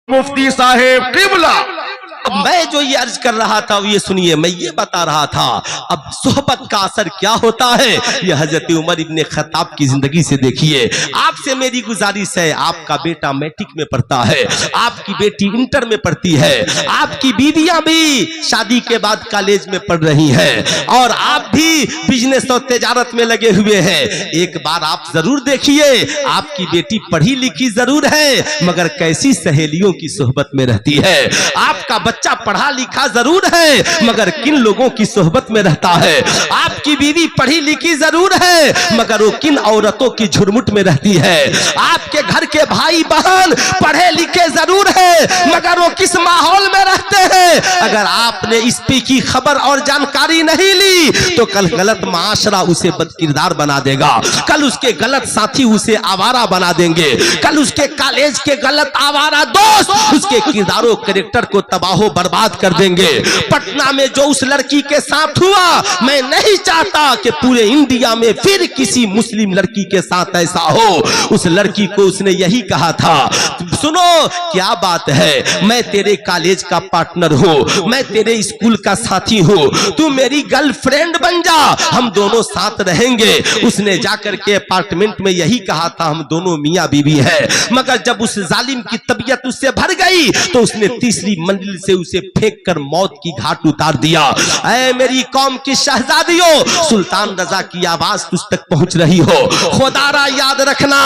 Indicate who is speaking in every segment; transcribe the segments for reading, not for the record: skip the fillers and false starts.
Speaker 1: मुफ्ती साहेब किबला।
Speaker 2: अब मैं जो ये अर्ज कर रहा था ये सुनिए, मैं ये बता रहा था अब सोहबत का असर क्या होता है ये हजरत उमर इब्ने खत्ताब की जिंदगी से देखिए। आपसे मेरी गुजारिश है, आपका बेटा मैट्रिक में पढ़ता है, आपकी बेटी इंटर में पढ़ती है, आपकी बीवियां भी शादी के बाद कॉलेज में पढ़ रही हैं और आप भी बिजनेस और तिजारत में लगे हुए हैं। एक बार आप जरूर देखिए, आपकी बेटी पढ़ी लिखी जरूर है मगर कैसी सहेलियों की सोहबत में रहती है। आपका बच्चा पढ़ा लिखा जरूर है मगर किन लोगों की सोहबत में रहता है। आपकी बीवी पढ़ी लिखी जरूर है मगर वो किन औरतों की झुरमुट में रहती है। आपके घर के भाई बहन पढ़े लिखे जरूर है मगर वो किस माहौल में रहते हैं। अगर आपने इस पे की खबर और जानकारी नहीं ली तो कल गलत माशरा उसे बदकिरदार बना देगा, कल उसके गलत साथी उसे आवारा बना देंगे, कल उसके कॉलेज के गलत आवारा दोस्त उसके किरदारों कैरेक्टर को तबाह बर्बाद कर देंगे। पटना में जो उस लड़की के साथ हुआ, मैं नहीं चाहता कि पूरे इंडिया में फिर किसी मुस्लिम लड़की के साथ ऐसा हो। उस लड़की को उसने यही कहा था, सुनो क्या बात है, मैं तेरे कॉलेज का पार्टनर हूं, मैं तेरे स्कूल का साथी हूं, तू मेरी गर्लफ्रेंड बन जा, हम दोनों साथ रहेंगे। उसने जाकर के अपार्टमेंट में यही कहा था, हम दोनों मियां बीवी हैं। मगर जब उस जालिम की तबीयत उससे भर गई तो उसने तीसरी मंजिल से उसे फेंक कर मौत की घाट उतार दिया। ऐ मेरी कौम की शहजादियों, सुल्तान रजा की आवाज तुझ तक पहुंच रही हो, खुदारा याद रखना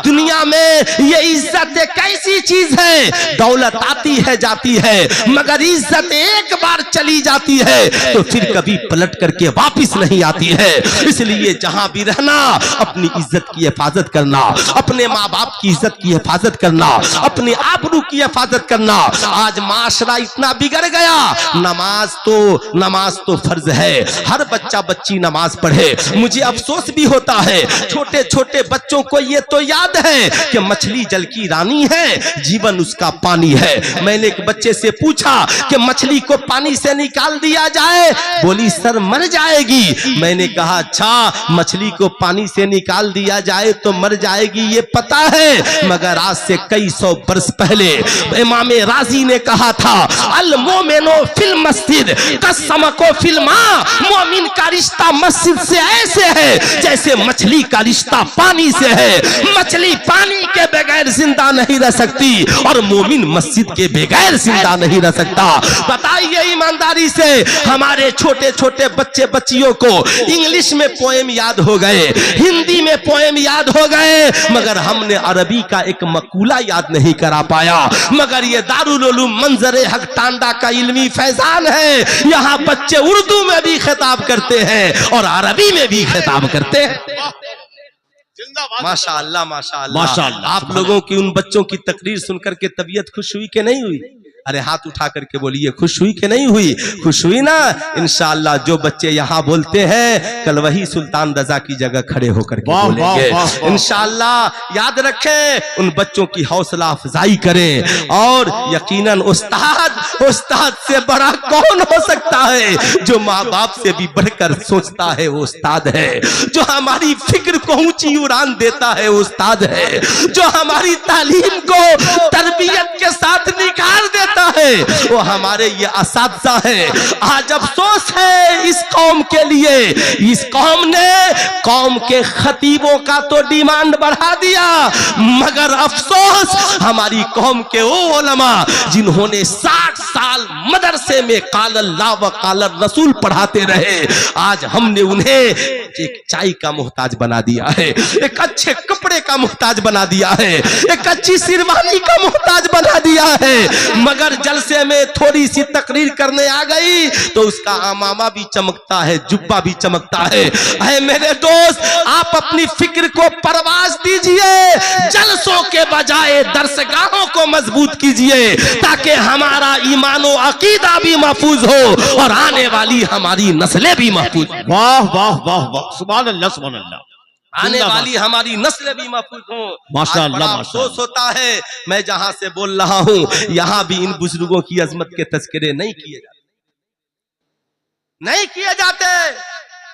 Speaker 2: दुनिया में ये इज्जत एक ऐसी चीज है, दौलत आती है जाती है मगर इज्जत एक बार चली जाती है तो फिर कभी पलट करके वापिस नहीं आती है। इसलिए जहां भी रहना अपनी इज्जत की हिफाजत करना, अपने माँ बाप की इज्जत की हिफाजत करना, अपने आबरू की हिफाजत करना। आज माशरा इतना बिगड़ गया, नमाज तो फर्ज है, हर बच्चा बच्ची नमाज पढ़े। मुझे अफसोस भी होता है, छोटे छोटे बच्चों को ये तो याद है कि मछली जल की रानी है, जीवन उसका पानी है। मैंने एक बच्चे से पूछा कि मछली को पानी से निकाल दिया जाए, बोली सर मर जाएगी। मैंने कहा अच्छा, मछली को पानी से निकाल दिया जाए तो मर जाएगी ये पता है, मगर आज से कई सौ बरस पहले इमाम राजी ने कहा था, अल मोमिनो फिल मस्जिद कसमको फिल माँ, मोमिन का रिश्ता मस्जिद से ऐसे है जैसे मछली का रिश्ता पानी से है। मछली पानी के बगैर जिंदा नहीं रह सकती और मोमिन मस्जिद के बगैर जिंदा नहीं रह सकता। बताइए ईमानदारी से, हमारे छोटे छोटे बच्चे बच्चियों को इंग्लिश में पोएम याद हो गए, हिंदी में पोएम याद हो गए मगर हमने अरबी का एक मकूला याद नहीं करा पाया। मगर ये दारुल उलूम मंजरे हक टांडा का इल्मी फैजान है, यहाँ बच्चे उर्दू में भी खिताब करते हैं और अरबी में भी खिताब करते हैं। माशाअल्लाह माशाअल्लाह माशाअल्लाह। आप लोगों की उन बच्चों की तकरीर सुनकर के तबीयत खुश हुई कि नहीं हुई? अरे हाथ उठा करके बोलिए, खुश हुई कि नहीं हुई? खुश हुई ना। इंशाअल्लाह जो बच्चे यहाँ बोलते हैं कल वही सुल्तान रजा की जगह खड़े होकर के बोलेंगे। इंशाअल्लाह याद रखें, उन बच्चों की हौसला अफजाई करें और यकीनन उस्ताद से बड़ा कौन हो सकता है? जो माँ बाप से भी बढ़कर सोचता है वो उस्ताद है, जो हमारी फिक्र को ऊंची उड़ान देता है वो उस्ताद है, जो हमारी तालीम को तरबियत के साथ निखार देता है वो हमारे ये असातिज़ा है। आज अफसोस है इस कौम के लिए, इस कौम ने कौम के खतीबों का तो डिमांड बढ़ा दिया मगर अफसोस हमारी कौम के वो उलमा जिन्होंने 60 साल मदरसे में काल अल्लाह व काल रसूल पढ़ाते रहे, आज हमने उन्हें एक चाय का मोहताज बना दिया है, एक अच्छे कपड़े का मोहताज बना दिया है, एक अच्छी शेरवानी का मोहताज बना दिया है। मगर जलसे में थोड़ी सी तकरीर करने आ गई तो उसका अमामा भी चमकता है, जुब्बा भी चमकता है। ऐ मेरे दोस्त, आप अपनी फिक्र को परवाज दीजिए, जलसों के बजाय दरसगाहों को मजबूत कीजिए ताकि हमारा ईमानो अकीदा भी महफूज हो और आने वाली हमारी नस्लें भी महफूज।
Speaker 1: वाह वाह वाह वाह, सुभान अल्लाह सुभान अल्लाह।
Speaker 2: आने वाली हमारी नस्ल भी महफूज हो।
Speaker 1: माशाअल्लाह
Speaker 2: अफसोस होता है, मैं जहां से बोल रहा हूं यहां भी इन बुजुर्गों की अजमत के तज़किरे नहीं किए जाते।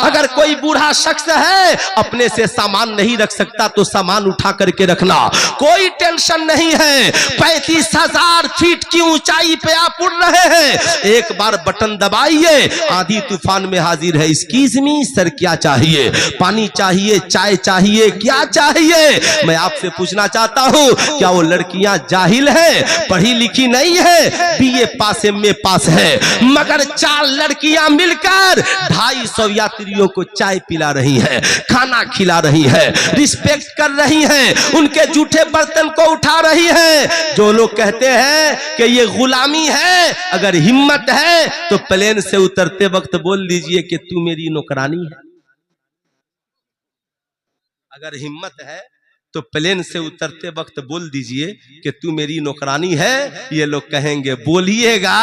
Speaker 2: अगर कोई बूढ़ा शख्स है अपने से सामान नहीं रख सकता तो सामान उठा करके रखना, कोई टेंशन नहीं है। 35,000 फीट की ऊंचाई पे आप उड़ रहे हैं, एक बार बटन दबाइए, आंधी तूफान में हाजिर है। एक्सक्यूज मी सर, क्या चाहिए? पानी चाहिए, चाय चाहिए, क्या चाहिए? मैं आपसे पूछना चाहता हूं, क्या वो लड़कियां जाहिल हैं, पढ़ी लिखी नहीं है, बीए पास एमए पास है, मगर 4 लड़कियां मिलकर 250 यात्रियों को चाय पिला रही हैं, खाना खिला रही हैं, रिस्पेक्ट कर रही हैं, उनके जूठे बर्तन को उठा रही हैं। जो लोग कहते हैं कि ये गुलामी है, अगर हिम्मत है तो प्लेन से उतरते वक्त बोल दीजिए कि तू मेरी नौकरानी है। अगर हिम्मत है तो प्लेन से उतरते वक्त बोल दीजिए कि तू मेरी नौकरानी है। ये लोग कहेंगे बोलिएगा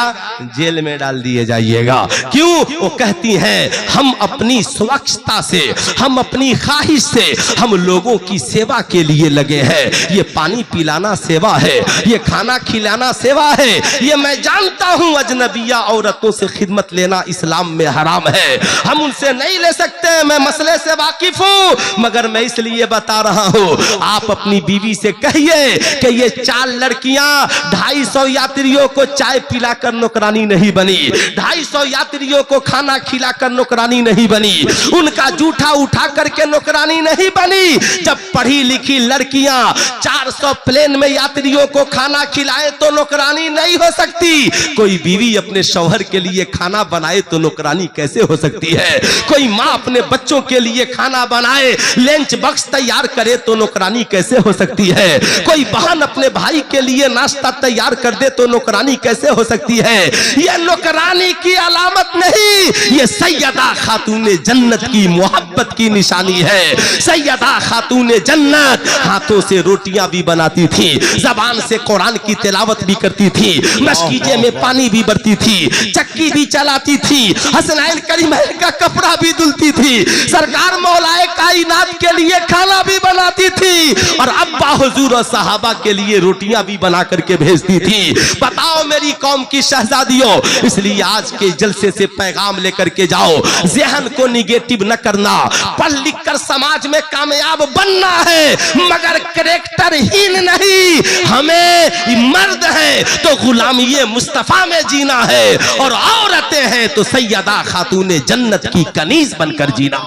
Speaker 2: जेल में डाल दिए जाइएगा। क्यों? वो कहती हैं हम अपनी स्वच्छता से, हम अपनी ख्वाहिश से, हम लोगों की सेवा के लिए लगे हैं। ये पानी पिलाना सेवा है, ये खाना खिलाना सेवा है। ये मैं जानता हूं अजनबिया औरतों से खिदमत लेना इस्लाम में हराम है, हम उनसे नहीं ले सकते, मैं मसले से वाकिफ हूं, मगर मैं इसलिए बता रहा हूं आप अपनी बीवी से कहिए कि ये 4 लड़कियां 250 यात्रियों को चाय पिलाकर नौकरानी नहीं बनी, 250 यात्रियों को खाना खिलाकर नौकरानी नहीं बनी, उनका जूठा उठा करके नौकरानी नहीं बनी। जब पढ़ी लिखी लड़कियां 400 प्लेन में यात्रियों को खाना खिलाए तो नौकरानी नहीं हो सकती। कोई बीवी अपने शौहर के लिए खाना बनाए तो नौकरानी कैसे हो सकती है? कोई माँ अपने बच्चों के लिए खाना बनाए, लंच बॉक्स तैयार करे तो नौकरानी कैसे हो सकती है? कोई बहन अपने भाई के लिए नाश्ता तैयार कर दे तो नौकरानी कैसे हो सकती है? यह नौकरानी की अलामत नहीं, यह सैयदा खातूने जन्नत की मोहब्बत की निशानी है। सैयदा खातूने जन्नत हाथों से रोटियां भी बनाती थी, जबान से कुरान की तिलावत भी करती थी, मशकीजे में पानी भी भरती थी, चक्की भी चलाती थी, हसनैन करीमैन का कपड़ा भी धुलती थी, सरकार मौलाए कायनात के लिए खाना भी बनाती थी और अब्बा हुजूर और सहाबा के लिए रोटियां भी बना करके भेजती थी। बताओ मेरी कौम की शहजादियों, इसलिए आज के जलसे से पैगाम लेकर के जाओ, ज़हन को निगेटिव न करना, पढ़ लिख कर समाज में कामयाब बनना है, मगर कैरेक्टर हीन नहीं। हमें मर्द है तो गुलामी मुस्तफा में जीना है और औरतें हैं तो सैयदा खातूने जन्नत की कनीज बनकर जीना,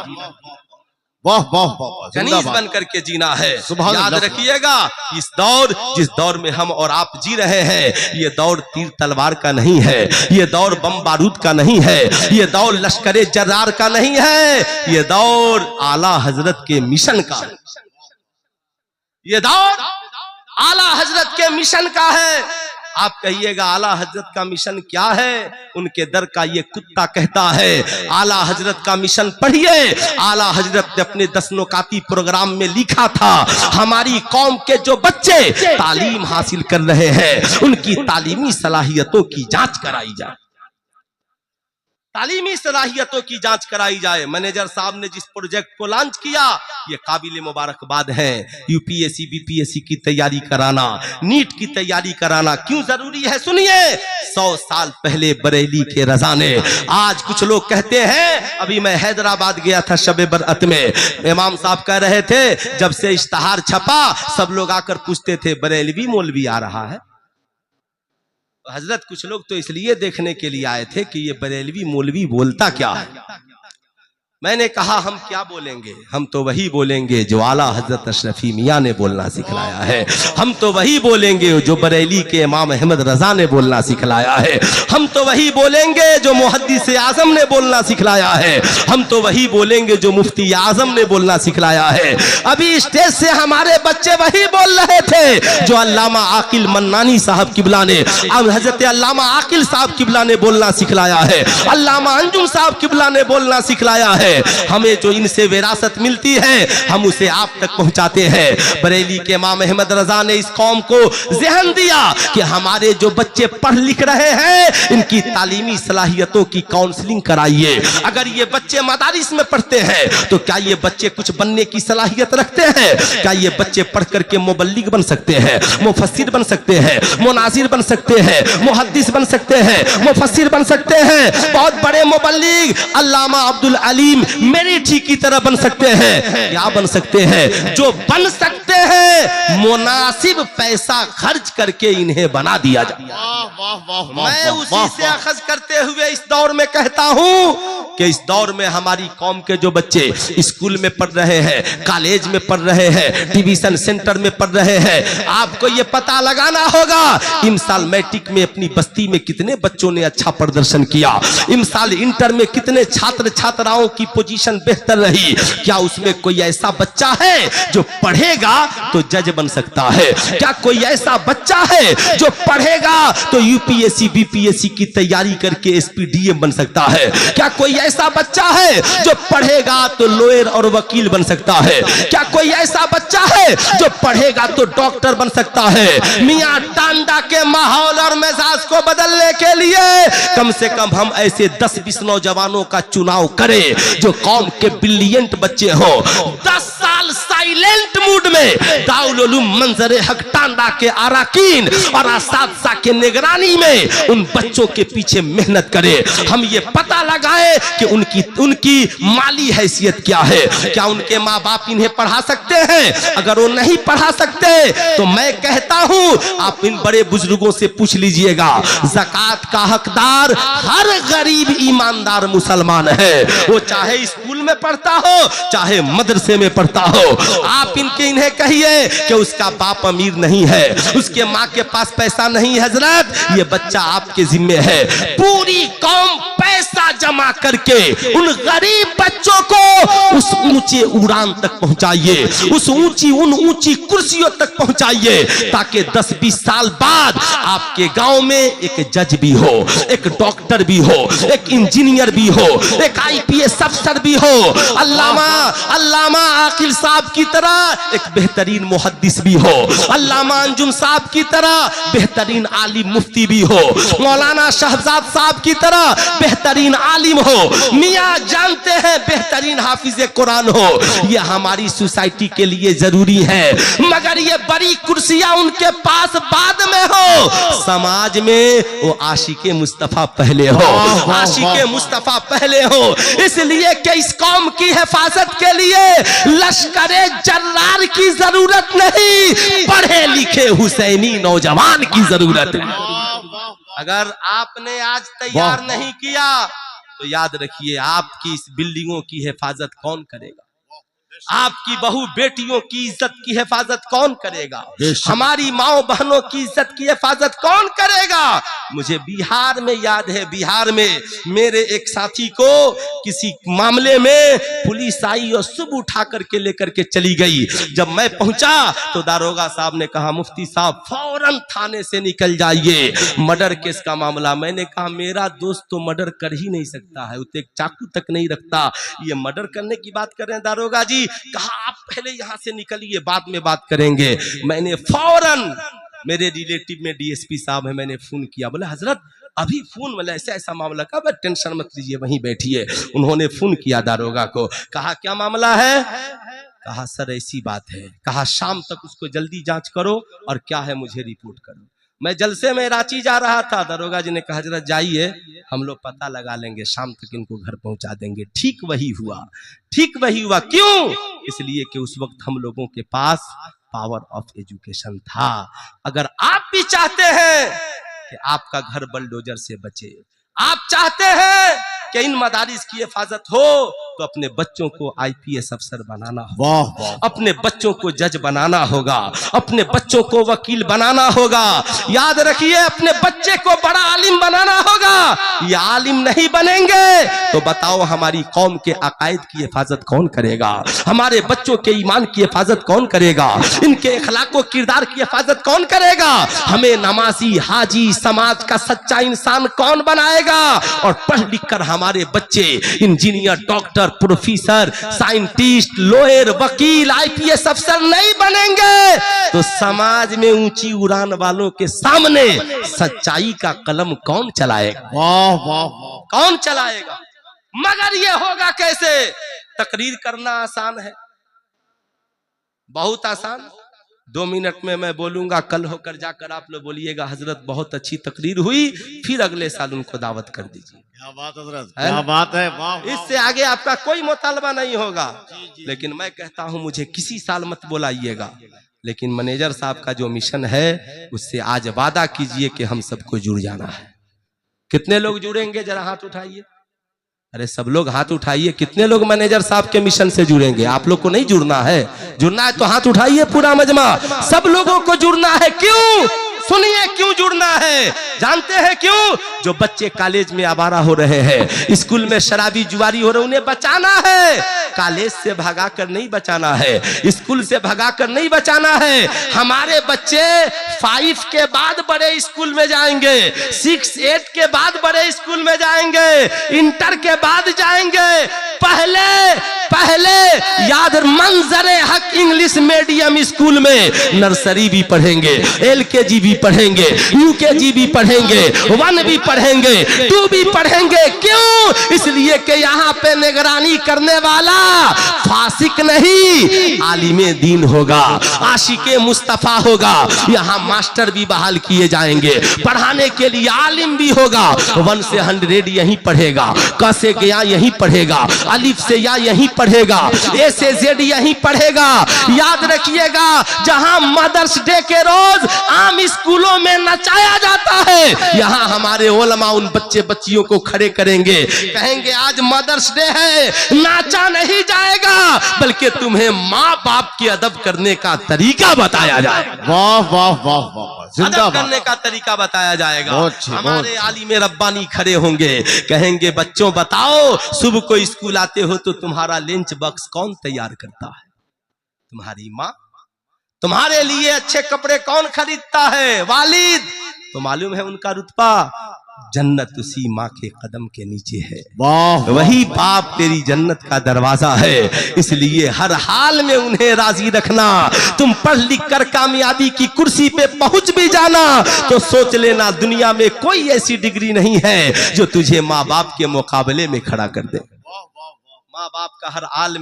Speaker 1: वाह वाह वाह,
Speaker 2: कनीज बन करके जीना है। याद रखिएगा, इस दौर जिस दौर में हम और आप जी रहे हैं, ये दौर तीर तलवार का नहीं है, ये दौर बम बारूद का नहीं है, ये दौर लश्करे जर्रार का नहीं है, ये दौर आला हजरत के मिशन का, ये दौर आला हजरत के मिशन का है। आप कहिएगा आला हजरत का मिशन क्या है? उनके दर का ये कुत्ता कहता है। आला हजरत का मिशन पढ़िए। आला हजरत ने अपने 10 नुकाती प्रोग्राम में लिखा था, हमारी कौम के जो बच्चे तालीम हासिल कर रहे हैं उनकी तालीमी सलाहियतों की जांच कराई जाए, तालीमी सलाहियतों की जांच कराई जाए। मैनेजर साहब ने जिस प्रोजेक्ट को लॉन्च किया, ये काबिल मुबारकबाद है। यूपीएससी बीपीएससी की तैयारी कराना, नीट की तैयारी कराना क्यों जरूरी है? सुनिए, 100 साल पहले बरेली के रजा ने, आज कुछ लोग कहते हैं, अभी मैं हैदराबाद गया था शबे बरअत में, इमाम साहब कह रहे थे जब से इश्तहार छपा सब लोग आकर पूछते थे बरेलवी मौलवी आ रहा है। हजरत कुछ लोग तो इसलिए देखने के लिए आए थे कि ये बरेलवी मौलवी बोलता क्या है। मैंने कहा हम क्या बोलेंगे, हम तो वही बोलेंगे जो आला हजरत अशरफी मियाँ ने बोलना सिखलाया है, हम तो वही बोलेंगे जो बरेली के इमाम अहमद रजा ने बोलना सिखलाया है, हम तो वही बोलेंगे जो मुहद्दिस आजम ने बोलना सिखलाया है, हम तो वही बोलेंगे जो मुफ्ती आजम ने बोलना सिखलाया है। अभी स्टेज से हमारे बच्चे वही बोल रहे थे जो अल्लामा आकिल मन्नानी साहब किबला ने, हजरत अल्लामा आकिल साहब किबला ने बोलना सिखलाया है, अल्लामा अंजुम साहब किबला ने बोलना सिखलाया है। हमें जो इनसे विरासत मिलती है हम उसे आप तक पहुंचाते हैं। बरेली के इमाम अहमद रजा ने इस कौम को ज़हन दिया कि हमारे जो बच्चे पढ़ लिख रहे हैं इनकी तालीमी सलाहियतों की काउंसलिंग कराइए। अगर ये बच्चे मदारिस में पढ़ते हैं तो क्या ये बच्चे कुछ बनने की सलाहियत रखते हैं? क्या ये बच्चे पढ़ करके मुबल्लिग बन सकते हैं, मुफस्सिर बन सकते हैं, मुनाजिर बन सकते हैं, मुहद्दिस बन सकते हैं, मुफस्सिर बन सकते हैं? बहुत बड़े मुबल्लिग अल्लामा अब्दुल अलीम आलिम मेरिट की तरह बन सकते हैं। क्या बन सकते हैं? जो बन सकते हैं मुनासिब पैसा खर्च करके इन्हें बना दिया जाए। मैं उसी से अखज़ करते हुए इस दौर में कहता हूं कि इस दौर में हमारी कौम के जो बच्चे स्कूल में पढ़ रहे हैं, कॉलेज में पढ़ रहे हैं, डिवीजन सेंटर में पढ़ रहे हैं, आपको ये पता लगाना होगा इस साल मैट्रिक में अपनी बस्ती में कितने बच्चों ने अच्छा प्रदर्शन किया, इस साल इंटर में कितने छात्र छात्राओं की पोजीशन बेहतर रही। क्या उसमें कोई ऐसा बच्चा है जो पढ़ेगा तो जज बन सकता है? क्या कोई ऐसा बच्चा है जो पढ़ेगा तो यूपीएससी बीपीएससी की तैयारी करके एसपीडीएम बन सकता है? क्या कोई ऐसा बच्चा है जो पढ़ेगा तो लॉयर और वकील बन सकता है? क्या कोई ऐसा बच्चा है जो पढ़ेगा तो डॉक्टर बन सकता है? मियां टांडा के माहौल और मिजाज को बदलने के लिए कम से कम हम ऐसे 10-20 नौजवानों का चुनाव करें जो कौम के ब्रिलियंट बच्चे हो। 10 साल साइलेंट मूड में दारुल उलूम मंजर हक टांडा के अराकीन और असातिज़ा के निगरानी में उन बच्चों के पीछे मेहनत करें। हम ये पता लगाएं कि उनकी माली हैसियत क्या है। क्या उनके माँ बाप इन्हें पढ़ा सकते हैं? अगर वो नहीं पढ़ा सकते तो मैं कहता हूं आप इन बड़े बुजुर्गों से पूछ लीजिएगा, ज़कात का हकदार हर गरीब ईमानदार मुसलमान है, वो चाहे स्कूल में पढ़ता हो चाहे मदरसे में पढ़ता हो। आप इन्हें कहिए कि उसका बाप अमीर नहीं है, उसके माँ के पास पैसा नहीं, हजरत ये बच्चा आपके जिम्मे है। पूरी कौम पैसा जमा करके उन गरीब बच्चों को उस ऊंचे उड़ान तक पहुंचाइए, उन ऊंची कुर्सियों तक पहुंचाइए, ताकि 10-20 साल बाद आपके गांव में एक जज भी हो, एक डॉक्टर भी हो, एक इंजीनियर भी हो, एक आईपीएस अफसर भी हो, अल्लामा आकिल साहब की तरह एक बेहतरीन मुहद्दिस भी हो, अल्लामा अंजुम साहब की तरह बेहतरीन आलिम मुफ्ती भी हो, मौलाना शहजाद साहब की तरह बेहतरीन आलिम हो, मियां जानते हैं बेहतरीन हाफिज कुरान हो। ये हमारी सोसाइटी के लिए जरूरी है, मगर ये बड़ी कुर्सियां उनके पास बाद में हो। समाज में वो आशिके मुस्तफा पहले हो, आशिके मुस्तफा पहले हो। इसलिए कि इस कौम की हिफाजत के लिए लश्करे जर्रार की जरूरत नहीं, पढ़े लिखे हुसैनी नौजवान की जरूरत है। अगर आपने आज तैयार नहीं किया तो याद रखिए आपकी इस बिल्डिंगों की हिफाजत कौन करेगा? आपकी बहू बेटियों की इज्जत की हिफाजत कौन करेगा? हमारी माओ बहनों की इज्जत की हिफाजत कौन करेगा? मुझे बिहार में याद है, बिहार में मेरे एक साथी को किसी मामले में पुलिस आई और सुबह उठा करके लेकर के चली गई। जब मैं पहुंचा तो दारोगा साहब ने कहा, मुफ्ती साहब फौरन थाने से निकल जाइए, मर्डर केस का मामला। मैंने कहा मेरा दोस्त तो मर्डर कर ही नहीं सकता है, उसे एक चाकू तक नहीं रखता, ये मर्डर करने की बात कर रहे हैं दारोगा जी। कहा आप पहले यहां से निकलिए, बाद में बात करेंगे। मैंने फौरन, मेरे रिलेटिव में डीएसपी साहब है, मैंने फोन किया, बोले हजरत अभी फोन, बोले ऐसा ऐसा मामला का, बस टेंशन मत लीजिए वहीं बैठिए। उन्होंने फोन किया दारोगा को, कहा क्या मामला है? कहा सर ऐसी बात है। कहा शाम तक उसको जल्दी जांच करो और क्या है मुझे रिपोर्ट करो। मैं जलसे में रांची जा रहा था, दारोगा जी ने कहा हजरत जाइए, हम लोग पता लगा लेंगे, शाम तक इनको घर पहुंचा देंगे। ठीक वही हुआ, ठीक वही हुआ। क्यों? इसलिए कि उस वक्त हम लोगों के पास पावर ऑफ एजुकेशन था। अगर आप भी चाहते हैं कि आपका घर बलडोजर से बचे, आप चाहते हैं कि इन मदारिस की हिफाजत हो, तो अपने बच्चों को आईपीएस अफसर बनाना होगा, अपने बच्चों को जज बनाना होगा, अपने बच्चों को वकील बनाना होगा। याद रखिए अपने बच्चे को बड़ा आलिम बनाना होगा। ये आलिम नहीं बनेंगे तो बताओ हमारी कौम के अकायद की हिफाजत कौन करेगा? हमारे बच्चों के ईमान की हिफाजत कौन करेगा? इनके अखलाको किरदार की हिफाजत कौन करेगा? हमें नमाजी, हाजी, समाज का सच्चा इंसान कौन बनाएगा? और पढ़ लिख कर हमारे बच्चे engineer, doctor, professor, scientist, lawyer, वकील, आईपीएस अफसर नहीं बनेंगे तो समाज में ऊंची उड़ान वालों के सामने सच्चाई का कलम कौन चलाएगा? वाह वाह वाह, कौन चलाएगा? मगर ये होगा कैसे? तकरीर करना आसान है, बहुत आसान। 2 मिनट में मैं बोलूंगा, कल होकर जाकर आप लोग बोलिएगा हजरत बहुत अच्छी तकरीर हुई, फिर अगले साल उनको दावत कर दीजिए।
Speaker 1: क्या बात हजरत, क्या बात है, वाह।
Speaker 2: इससे आगे आपका कोई मुतालबा नहीं होगा। लेकिन मैं कहता हूं मुझे किसी साल मत बुलाइएगा, लेकिन मैनेजर साहब का जो मिशन है उससे आज वादा कीजिए कि हम सबको जुड़ जाना है। कितने लोग जुड़ेंगे, जरा हाथ उठाइए। अरे सब लोग हाथ उठाइए, कितने लोग मैनेजर साहब के मिशन से जुड़ेंगे? आप लोग को नहीं जुड़ना है? जुड़ना है तो हाथ उठाइए पूरा मजमा। सब लोगों को जुड़ना है। क्यों? सुनिए क्यों जुड़ना है, जानते हैं क्यों? जो बच्चे कॉलेज में आवारा हो रहे हैं, स्कूल में शराबी जुआरी हो रहे, उन्हें बचाना है। कॉलेज से भगा कर नहीं बचाना है, स्कूल से भगा कर नहीं बचाना है। हमारे बच्चे 5 के बाद बड़े स्कूल में जाएंगे, 6, 8 के बाद बड़े स्कूल में जाएंगे, इंटर के बाद जाएंगे। पहले याद, मंजरे हक इंग्लिश मीडियम स्कूल में नर्सरी भी पढ़ेंगे, LKG भी पढ़ेंगे, UKG भी पढ़ेंगे, 1 भी पढ़ेंगे, 2 भी पढ़ेंगे। क्यों? इसलिए कि यहाँ पे निगरानी करने वाला फासिक नहीं, आलिमे दीन होगा, आशिके मुस्तफा होगा। यहाँ मास्टर भी बहाल किए जाएंगे, पढ़ाने के लिए आलिम भी होगा। 1 से 100 यहीं पढ़ेगा, क से गया यहीं पढ़ेगा, अलिफ से या यहीं पढ़ेगा, A से Z यहीं पढ़ेगा। याद रखिएगा, जहां मदर्स डे के रोज आम स्कूलों में नचाया जाता है, यहाँ हमारे उलमा उन बच्चे बच्चियों को खड़े करेंगे, कहेंगे आज मदर्स डे है, नाचा नहीं जाएगा, बल्कि तुम्हें माँ बाप की अदब करने का तरीका बताया जाएगा।
Speaker 1: वाह वाह वाह वाह,
Speaker 2: अदब करने का तरीका बताया जाएगा। हमारे आलिम रब्बानी खड़े होंगे, कहेंगे बच्चों बताओ, सुबह को स्कूल आते हो तो तुम्हारा लंच बॉक्स कौन तैयार करता है? तुम्हारी माँ। तुम्हारे लिए अच्छे कपड़े कौन खरीदता है? वालिद। तो मालूम है उनका रुतबा, जन्नत उसी माँ के कदम के नीचे है।
Speaker 1: वाह,
Speaker 2: वही बाप तेरी जन्नत का दरवाजा है। इसलिए हर हाल में उन्हें राजी रखना। तुम पढ़ लिख कर कामयाबी की कुर्सी पे पहुंच भी जाना तो सोच लेना, दुनिया में कोई ऐसी डिग्री नहीं है जो तुझे माँ बाप के मुकाबले में खड़ा कर दे। माँ बाप का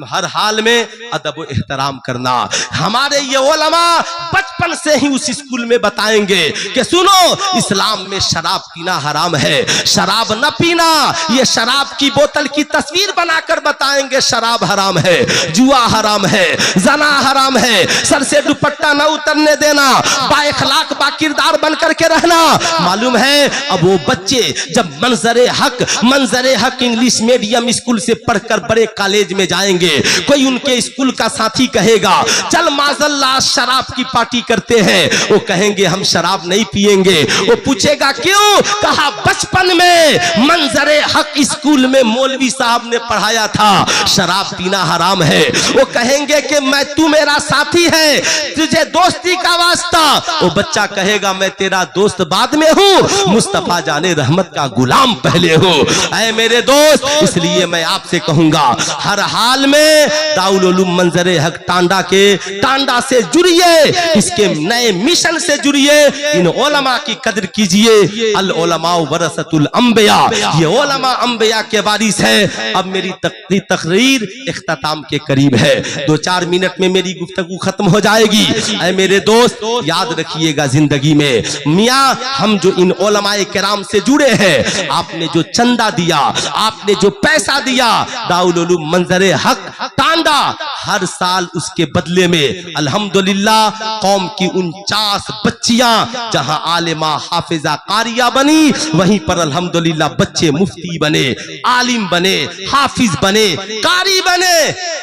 Speaker 2: हर हाल में अदब व एहतराम करना। हमारे ये उलमा बचपन से ही उस स्कूल में बताएंगे कि सुनो, इस्लाम में शराब पीना हराम है, शराब न पीना। ये शराब की बोतल की तस्वीर बनाकर बताएंगे शराब हराम है, जुआ हराम है, जना हराम है, सर से दुपट्टा न उतरने देना, बाइखलाक बाकिरदार बन करके रहना। मालूम है अब वो बच्चे जब मंजरे हक इंग्लिश मीडियम स्कूल से पढ़कर बड़े कॉलेज में जाएंगे, कोई उनके स्कूल का साथी कहेगा चल माज़ल्लाह शराब की पार्टी करते हैं, वो कहेंगे हम शराब नहीं पिएंगे। वो पूछेगा क्यों? कहा बचपन में मंजरे हक स्कूल में मौलवी साहब ने पढ़ाया था शराब पीना हराम है। वो कहेंगे कि मैं, तू मेरा साथी है, तुझे दोस्ती का वास्ता। वो बच्चा कहेगा मैं तेरा दोस्त बाद में हूँ, मुस्तफा जाने रहमत का गुलाम पहले हो। ऐ मेरे दोस्त, इसलिए मैं आपसे कहूंगा हर हाल में दारुल उलूम मंजरे हक टांडा से जुड़िए, इसके नए मिशन से जुड़िए, इन उलमा की कदर कीजिए। अल उलमा वरसतुल अंबिया, ये उलमा अंबिया के वारिस है। अब मेरी तकरीर इख्तिताम के करीब है, 2-4 मिनट में मेरी गुफ्तगू खत्म हो जाएगी। ऐ मेरे दोस्त याद रखिएगा, जिंदगी में मियाँ हम जो इन उलमाए किराम से जुड़े हैं, आपने जो चंदा दिया, आपने जो पैसा दिया, दारुल उलूम मंजरे हक टांडा, हर साल उसके बदले में अल्हम्दुलिल्लाह कौम की 49 बच्चियां जहां आलिमा हाफिजा कारिया बनी, वहीं पर अल्हम्दुलिल्लाह बच्चे मुफ्ती बने, आलिम बने, हाफिज बने, कारी बने।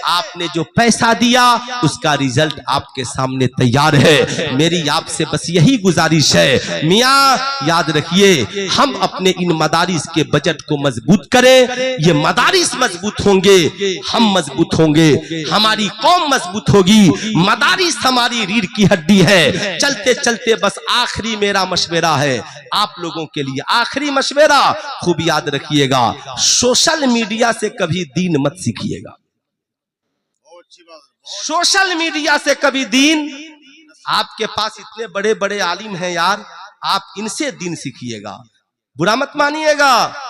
Speaker 2: आपने जो पैसा दिया उसका रिजल्ट आपके सामने तैयार है। मेरी आपसे बस यही गुजारिश है, मियाँ याद रखिए, हम अपने इन मदारिस के बजट को मजबूत करें। ये मदारिस मजबूत होंगे, हम मजबूत होंगे, हमारी कौम मजबूत होगी। मदारिस हमारी रीढ़ की हड्डी है। चलते चलते बस आखिरी मेरा मशवरा है आप लोगों के लिए, आखिरी मशवरा खूब याद रखिएगा, सोशल मीडिया से कभी दीन मत सीखिएगा। सोशल मीडिया से कभी दीन, आपके पास इतने बड़े बड़े आलिम हैं यार, आप इनसे दीन सीखिएगा, बुरा मत मानिएगा।